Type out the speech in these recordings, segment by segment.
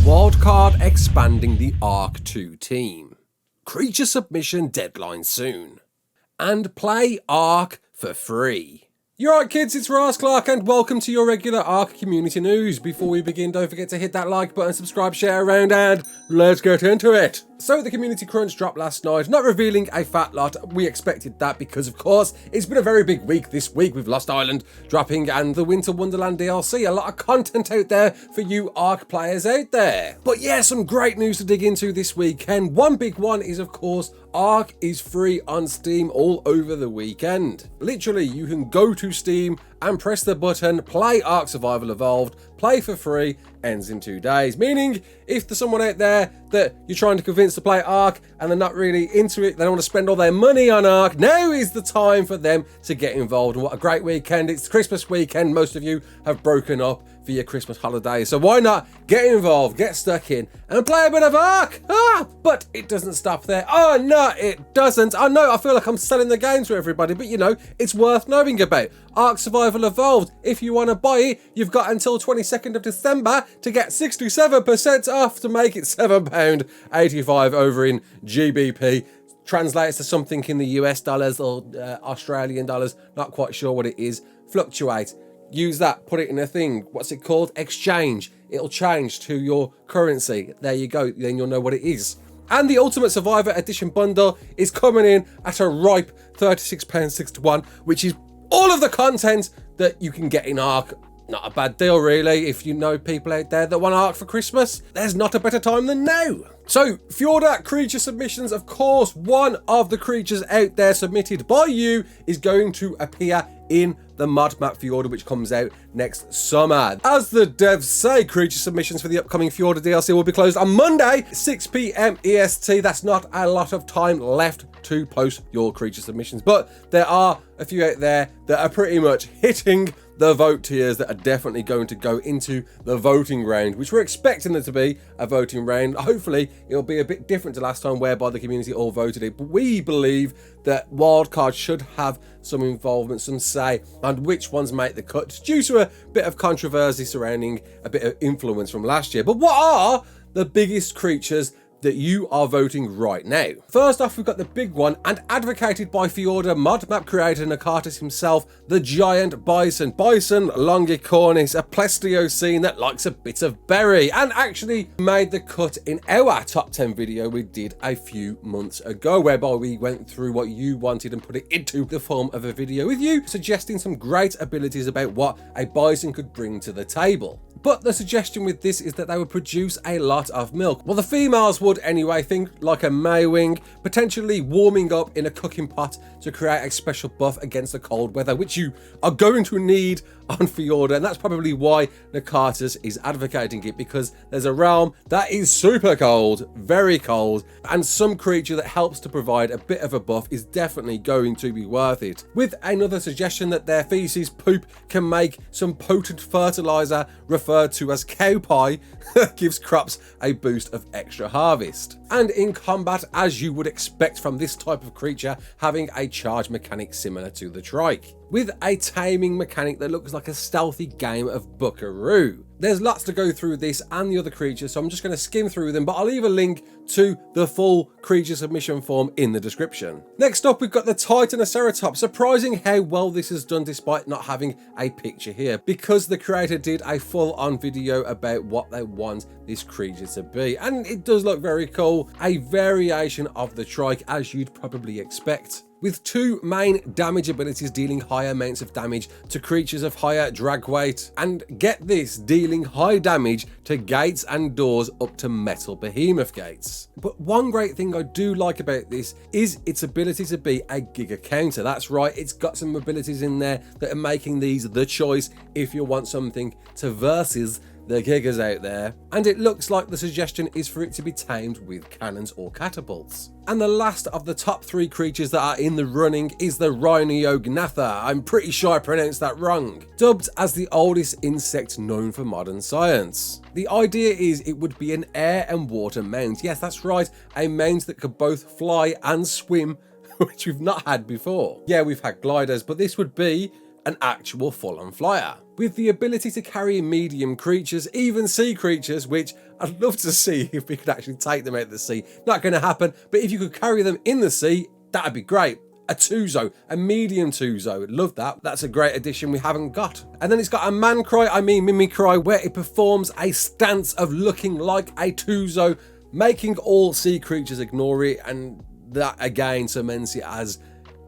Wildcard expanding the ARK 2 team. Creature submission deadline soon. And play ARK for free. You're right, kids, it's Ras Clark and welcome to your regular ARK community news. Before we begin, don't forget to hit that like button, subscribe, share around, and let's get into it. So the community crunch dropped last night, not revealing a fat lot. We expected that because, of course, it's been a very big week this week with Lost Island dropping and the Winter Wonderland DLC. A lot of content out there for you ARK players out there. But yeah, some great news to dig into this weekend. One big one is, of course, ARK is free on Steam all over the weekend. Literally, you can go to Steam and press the button, play ARK Survival Evolved, play for free, ends in 2 days. Meaning, if there's someone out there that you're trying to convince to play ARK and they're not really into it, they don't want to spend all their money on ARK, now is the time for them to get involved. And what a great weekend. It's Christmas weekend. Most of you have broken up for your Christmas holidays. So why not get involved, get stuck in, and play a bit of ARK? But it doesn't stop there. Oh, no, it doesn't. I know, I feel like I'm selling the game to everybody, but you know, it's worth knowing about. ARK Survival Evolved. If you want to buy it, you've got until 22nd of December to get 67% off to make it £7.85 over in GBP. Translates to something in the US dollars or Australian dollars. Not quite sure what it is. Fluctuate. Use that, put it in a thing. What's it called? Exchange. It'll change to your currency. There you go. Then you'll know what it is. And the Ultimate Survivor Edition bundle is coming in at a ripe £36.61, which is all of the content that you can get in ARK. Not a bad deal, really. If you know people out there that want ARK for Christmas, there's not a better time than now. So, Fjorda creature submissions, of course, one of the creatures out there submitted by you is going to appear in the mod map Fjorda, which comes out next summer. As the devs say, creature submissions for the upcoming Fjorda DLC will be closed on Monday, 6 PM EST. That's not a lot of time left to post your creature submissions, but there are a few out there that are pretty much hitting the vote tiers that are definitely going to go into the voting round, which we're expecting there to be a voting round. Hopefully it'll be a bit different to last time whereby the community all voted it, but we believe that wildcards should have some involvement, some say on which ones make the cut due to a bit of controversy surrounding a bit of influence from last year. But what are the biggest creatures that you are voting right now? First off, we've got the big one and advocated by Fjorda mod map creator Nakatis himself, the giant Bison. Bison longicornis, a Pleistocene that likes a bit of berry, and actually made the cut in our top 10 video we did a few months ago, whereby we went through what you wanted and put it into the form of a video with you suggesting some great abilities about what a Bison could bring to the table. But the suggestion with this is that they would produce a lot of milk. Well, the females would anyway, think like a Maywing, potentially warming up in a cooking pot to create a special buff against the cold weather, which you are going to need on Fjorda, and that's probably why Nakatis is advocating it, because there's a realm that is super cold, very cold, and some creature that helps to provide a bit of a buff is definitely going to be worth it. With another suggestion that their feces poop can make some potent fertilizer referred to as cow pie that gives crops a boost of extra harvest. And in combat, as you would expect from this type of creature, having a charge mechanic similar to the Trike, with a taming mechanic that looks like a stealthy game of Buckaroo. There's lots to go through this and the other creatures, so I'm just going to skim through them, but I'll leave a link to the full creature submission form in the description. Next up, we've got the Titanoceratops. Surprising how well this is done despite not having a picture here, because the creator did a full-on video about what they want this creature to be, and it does look very cool. A variation of the Trike, as you'd probably expect, with two main damage abilities dealing higher amounts of damage to creatures of higher drag weight, and get this, dealing high damage to gates and doors up to metal behemoth gates. But one great thing I do like about this is its ability to be a Giga counter. That's right, it's got some abilities in there that are making these the choice if you want something to versus the Gigas out there, and it looks like the suggestion is for it to be tamed with cannons or catapults. And the last of the top 3 creatures that are in the running is the Rhinognatha. I'm pretty sure I pronounced that wrong. Dubbed as the oldest insect known for modern science. The idea is it would be an air and water mount. Yes, that's right, a mount that could both fly and swim, which we've not had before. Yeah, we've had gliders, but this would be an actual full-on flyer. with the ability to carry medium creatures, even sea creatures, which I'd love to see if we could actually take them out of the sea. Not going to happen, but if you could carry them in the sea, that'd be great. A Tuzo, a medium Tuzo, love that. That's a great addition we haven't got. And then it's got a Mimicry, where it performs a stance of looking like a Tuzo, making all sea creatures ignore it, and that again cements it as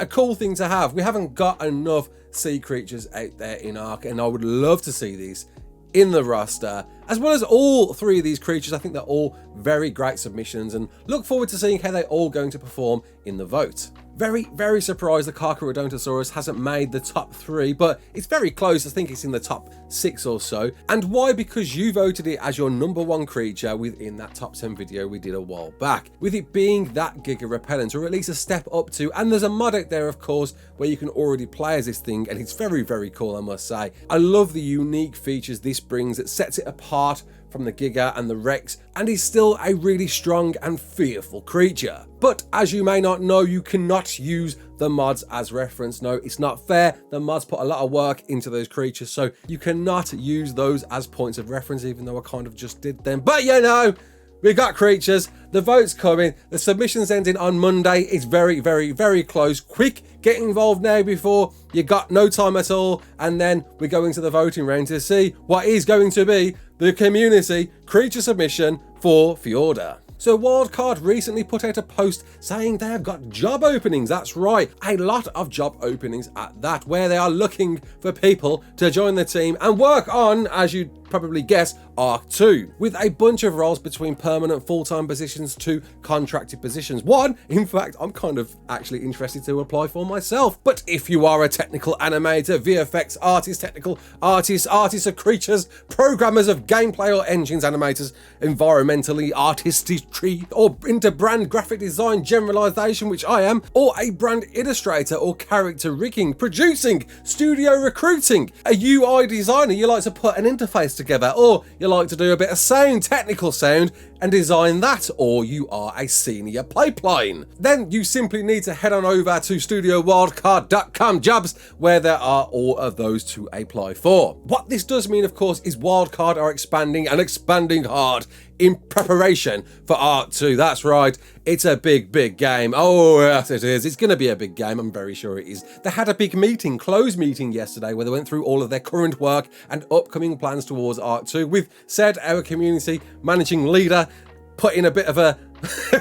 a cool thing to have. We haven't got enough sea creatures out there in ARK, and I would love to see these in the roster, as well as all three of these creatures. I think they're all very great submissions, and look forward to seeing how they're all going to perform in the vote. Very, very surprised the Carcaodontosaurus hasn't made the top 3, but it's very close. I think it's in the top 6 or so. And why? Because you voted it as your #1 creature within that top 10 video we did a while back, with it being that Giga Repellent, or at least a step up to. And there's a mod out there, of course, where you can already play as this thing, and it's very, very cool, I must say. I love the unique features this brings that sets it apart from the Giga and the Rex, and is still a really strong and fearful creature. But as you may not know, you cannot use the mods as reference. No, it's not fair. The mods put a lot of work into those creatures, so you cannot use those as points of reference, even though I kind of just did them. But you know, we got creatures, the vote's coming, the submission's ending on Monday. It's very, very, very close. Quick, get involved now before you got no time at all, and then we go into the voting round to see what is going to be the community creature submission for Fjorda. So Wildcard recently put out a post saying they have got job openings. That's right, a lot of job openings at that, where they are looking for people to join the team and work on, as you'd probably guess, ARK 2, with a bunch of roles between permanent full-time positions to contracted positions. One, in fact, I'm kind of actually interested to apply for myself. But if you are a technical animator, VFX artist, technical artists, artists of creatures, programmers of gameplay or engines, animators, environmentally artistry, or into brand graphic design generalization, which I am, or a brand illustrator or character rigging, producing, studio recruiting, a UI designer, you like to put an interface together, or you like to do a bit of sound, technical sound, and design that, or you are a senior pipeline, then you simply need to head on over to studiowildcard.com jobs, where there are all of those to apply for. What this does mean, of course, is Wildcard are expanding, and expanding hard, in preparation for ARK 2. That's right, it's a big, big game. Oh, yes, it is. It's going to be a big game. I'm very sure it is. They had a big meeting, closed meeting yesterday, where they went through all of their current work and upcoming plans towards ARK 2, with said our community managing leader putting a bit of a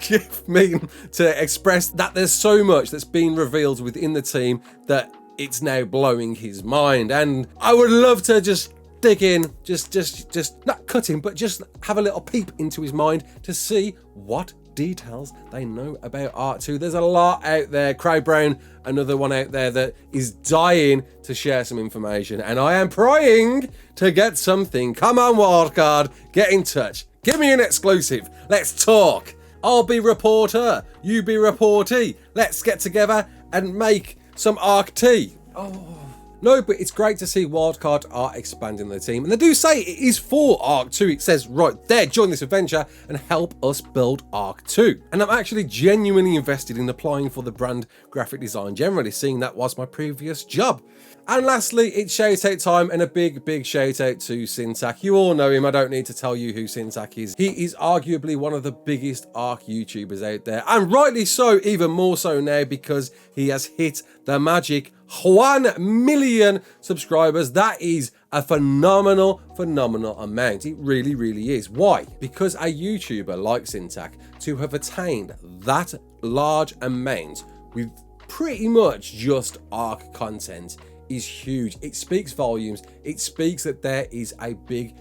gift meeting to express that there's so much that's been revealed within the team that it's now blowing his mind. And I would love to just dig in, just not cut him, but just have a little peep into his mind to see what details they know about ARK 2. There's a lot out there. Craig Brown, another one out there that is dying to share some information, and I am prying to get something. Come on, Wildcard, get in touch. Give me an exclusive. Let's talk. I'll be reporter, you be reportee. Let's get together and make some ARK tea. Oh. No, but it's great to see Wildcard are expanding the team. And they do say it is for ARK 2. It says right there, join this adventure and help us build ARK 2. And I'm actually genuinely invested in applying for the brand graphic design generally, seeing that was my previous job. And lastly, it's shout out time, and a big, big shout out to Syntac. You all know him. I don't need to tell you who Syntac is. He is arguably one of the biggest ARK YouTubers out there, and rightly so, even more so now, because he has hit the magic 1 million subscribers. That is a phenomenal amount. It really, really is. Why? Because a YouTuber like Syntac, to have attained that large amount with pretty much just ARK content, is huge. It speaks volumes. It speaks that there is a big,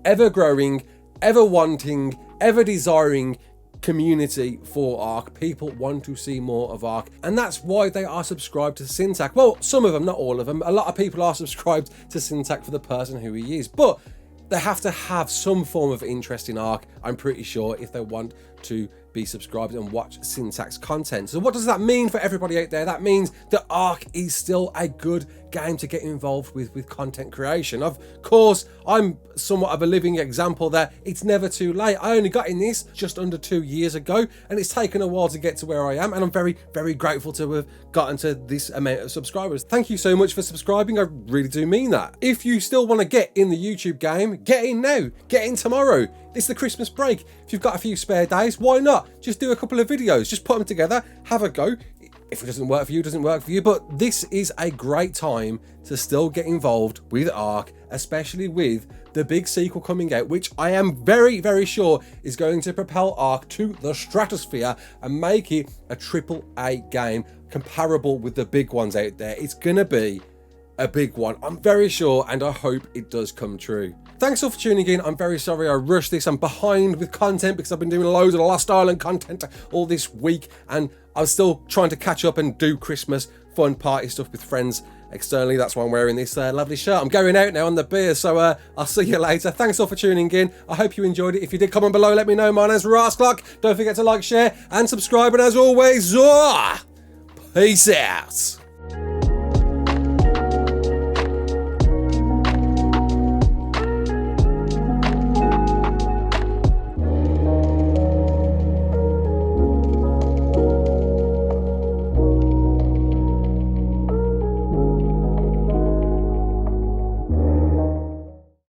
ever growing, ever wanting, ever desiring community for ARK. People want to see more of ARK, and that's why they are subscribed to Syntac. Well, some of them, not all of them. A lot of people are subscribed to Syntac for the person who he is, but they have to have some form of interest in ARK, I'm pretty sure, if they want to be subscribed and watch Syntac's content. So what does that mean for everybody out there? That means that ARK is still a good game to get involved with content creation. Of course, I'm somewhat of a living example that it's never too late. I only got in this just under 2 years ago, and it's taken a while to get to where I am, and I'm very, very grateful to have gotten to this amount of subscribers. Thank you so much for subscribing. I really do mean that. If you still want to get in the YouTube game, get in now. Get in tomorrow. It's the Christmas break. If you've got a few spare days, why not? Just do a couple of videos. Just put them together, have a go. If it doesn't work for you, it doesn't work for you. But this is a great time to still get involved with ARK, especially with the big sequel coming out, which I am very, very sure is going to propel ARK to the stratosphere and make it a AAA game comparable with the big ones out there. It's going to be a big one, I'm very sure, and I hope it does come true. Thanks all for tuning in. I'm very sorry I rushed this. I'm behind with content because I've been doing loads of Lost Island content all this week, and I was still trying to catch up and do Christmas fun party stuff with friends externally. That's why I'm wearing this lovely shirt. I'm going out now on the beer, so I'll see you later. Thanks all for tuning in. I hope you enjoyed it. If you did, comment below, let me know. My name's Rasclark. Don't forget to like, share, and subscribe. And as always, peace out.